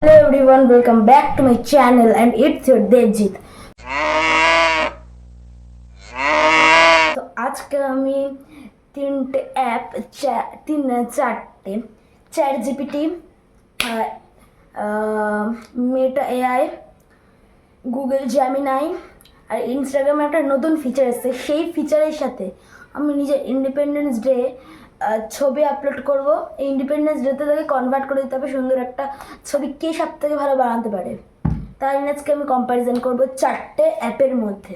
Hello everyone, welcome back to my channel and it's your Devjit. তো আজকে আমি তিনটে অ্যাপ চারটে ChatGPT, Meta AI, Google Gemini আর ইনস্টাগ্রামে একটা নতুন ফিচার এসেছে। সেই ফিচারের সাথে আমি নিজের ইন্ডিপেন্ডেন্স ডে ছবি আপলোড করব। এই ইন্ডিপেন্ডেন্স ডেতে তাকে কনভার্ট করে দিতে হবে সুন্দর একটা ছবি, কে সব থেকে ভালো বানাতে পারে। তাই আজকে আমি কম্প্যারিজন করব চারটে অ্যাপের মধ্যে,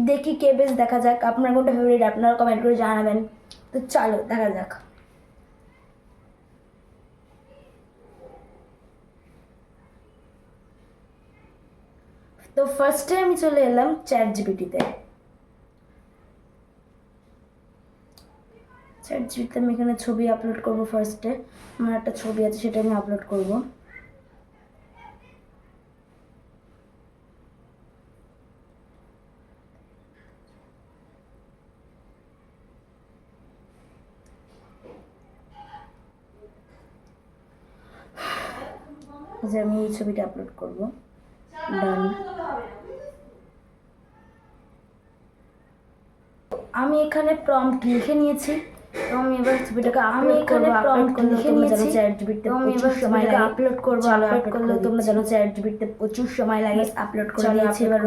দেখি কে বেশ। দেখা যাক আপনার কোনটা ফেভারিট, আপনারা কমেন্ট করে জানাবেন। তো চলো দেখা যাক। তো ফার্স্টে আমি চলে এলাম চ্যাট জিপিটিতে। চ্যাট জিপিটিতে আমি এখানে ছবি আপলোড করব। ফার্স্টে আমার একটা ছবি আছে, সেটা আমি আপলোড করব। যে আমি এই ছবিটা আপলোড করব। ডান। আমি এখানে প্রম্পট লিখে নিয়েছি। আমি এবার ছবিটাকে আপলোড করবো। আপলোড করলে তোমরা জানো চ্যাট জিপিটিতে প্রচুর সময় লাগে। আপলোড করে দিয়েছি, এবার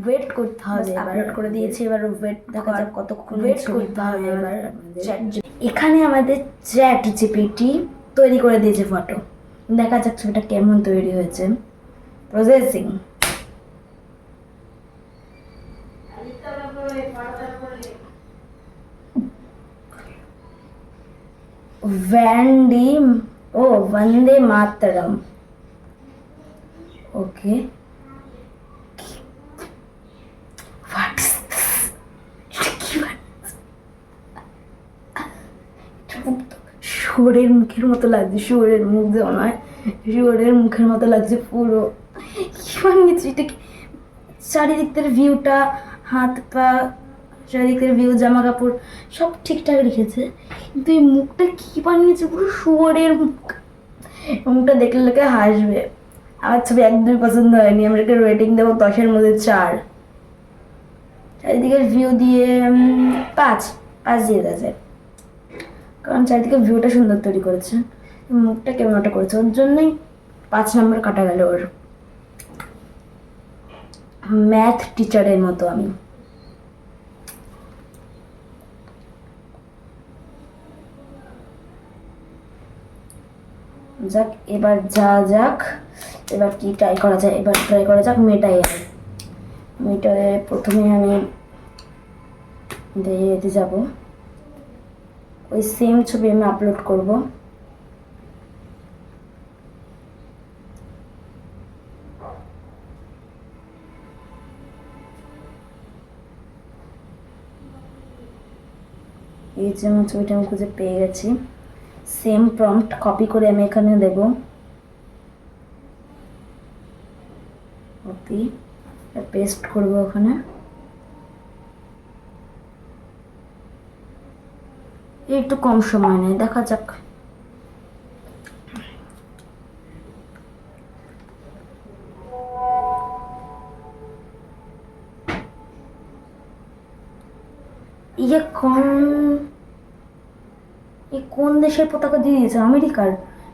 ওয়েট করতে হবে। আপলোড করে দিয়েছি, এবার ওয়েট, দেখা যাক কতক্ষণ ওয়েট করতে হবে। এবার এখানে আমাদের চ্যাট জিপিটি তৈরি করে দিয়েছে ফটো। দেখা যাক ছবিটা কেমন তৈরি হয়েছে। প্রসেসিং। वंदे मातरम। ओके, শুয়োরের মুখের মতো লাগছে। শুয়োরের মুখ যেমন হয়, শুয়োরের মুখের মতো লাগছে পুরো। কি বানিয়েছি এটা? কি চারিদিক থেকে ভিউটা, হাত পা, চারিদিক থেকে ভিউ, জামা কাপড় সব ঠিকঠাক রেখেছে, কিন্তু এই মুখটা কি বানিয়েছে? পুরো শুয়োরের মুখ। মুখটা দেখলে লোকে হাসবে। আমার ছবি একদমই পছন্দ হয়নি। আমরা একটা রেটিং দেবো 10-এর মধ্যে 4। চারিদিকের ভিউ দিয়ে 5 দিয়ে দেওয়া, কারণ চারিদিকে ভিউটা সুন্দর তৈরি করেছে। মুখটা কেমন একটা করেছে, ওর জন্যই 5 নম্বর কাটা গেল ওর। ম্যাথ টিচারের মতো আমি। যাক, এবার যাক এবার কি ট্রাই করা যায়। এবার ট্রাই করা যাক মেটা এআই। প্রথমে আমি এতে যাব, ওই সেম ছবি আমি আপলোড করব। এই যে আমার ছবিটা আমি খুঁজে পেয়ে গেছি। সেম প্রম্পট কপি করে আমি এখানে দেব। কপি পেস্ট করব ওখানে। একটু কম সময় নেই, দেখা যাক। কোন দেশের পতাকা দিয়ে দিয়েছে? আমেরিকার।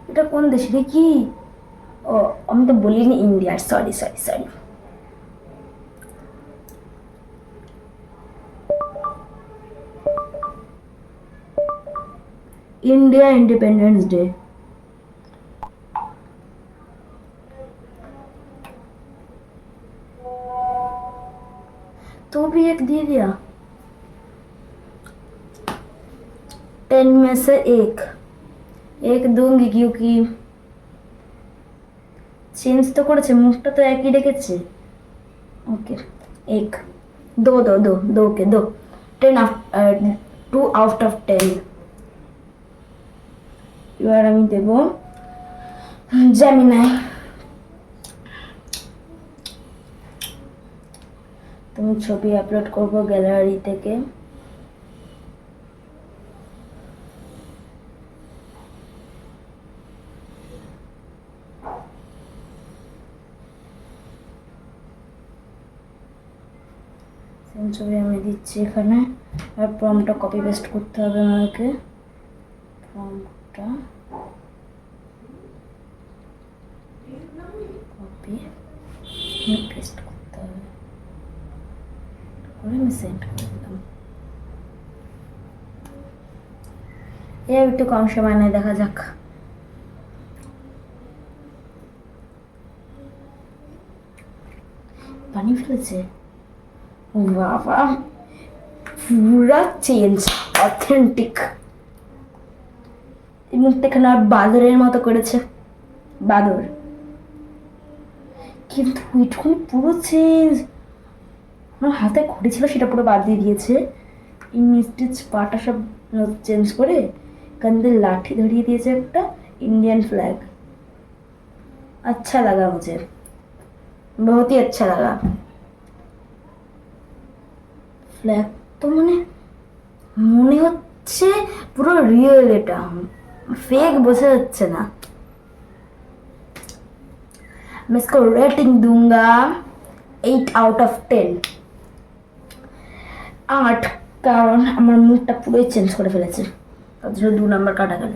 এটা কোন দেশের কি? ও, আমি তো বলিনি ইন্ডিয়ার। সরি। India independence day. तो भी एक दे दिया। 10 में से एक दूंगी, क्योंकि চেঞ্জ তো করেছে, মুখটা তো একই রেখেছে। ওকে, एक दो के दो। 2 आउट ऑफ 10। এবার আমি দেব জেমিনাই। তুমি ছবি আপলোড করব গ্যালারি থেকে। সেম ছবি আমি দিচ্ছি এখানে। আর প্রম্পটটা কপি পেস্ট করতে হবে আমাকে। প্রম্পটটা কপি পেস্ট করতে হবে, করে আমি সেন্ড করে দিলাম। এই একটু কম সময় নেই, দেখা যাক। পানি ফেলেছে, বাবা পুরা চেঞ্জ, অথেন্টিক। এই মুখটা এখানে আর বাদরের মতো করেছে, বাদর, কিন্তু ওইটুকুনি পুরো চেঞ্জ। আমার হাতে ঘড়ি ছিল সেটা পুরো বাদ দিয়ে দিয়েছে, স্টিচ পাটা সব চেঞ্জ করে কান্দে লাঠি ধরিয়ে দিয়েছে একটা इंडियन फ्लैग। अच्छा लगा मुझे, बहुत ही अच्छा लगा। ফ্ল্যাগ তো মানে মনে হচ্ছে পুরো রিয়েল, এটা फेक বোঝা যাচ্ছে না। मैं इसको रेटिंग दूंगा 8 आउट ऑफ 10। 8, কারণ আমার মুডটা পুরোই চেঞ্জ করে ফেলেছে, তার জন্য 2 নাম্বার কাটা গেল।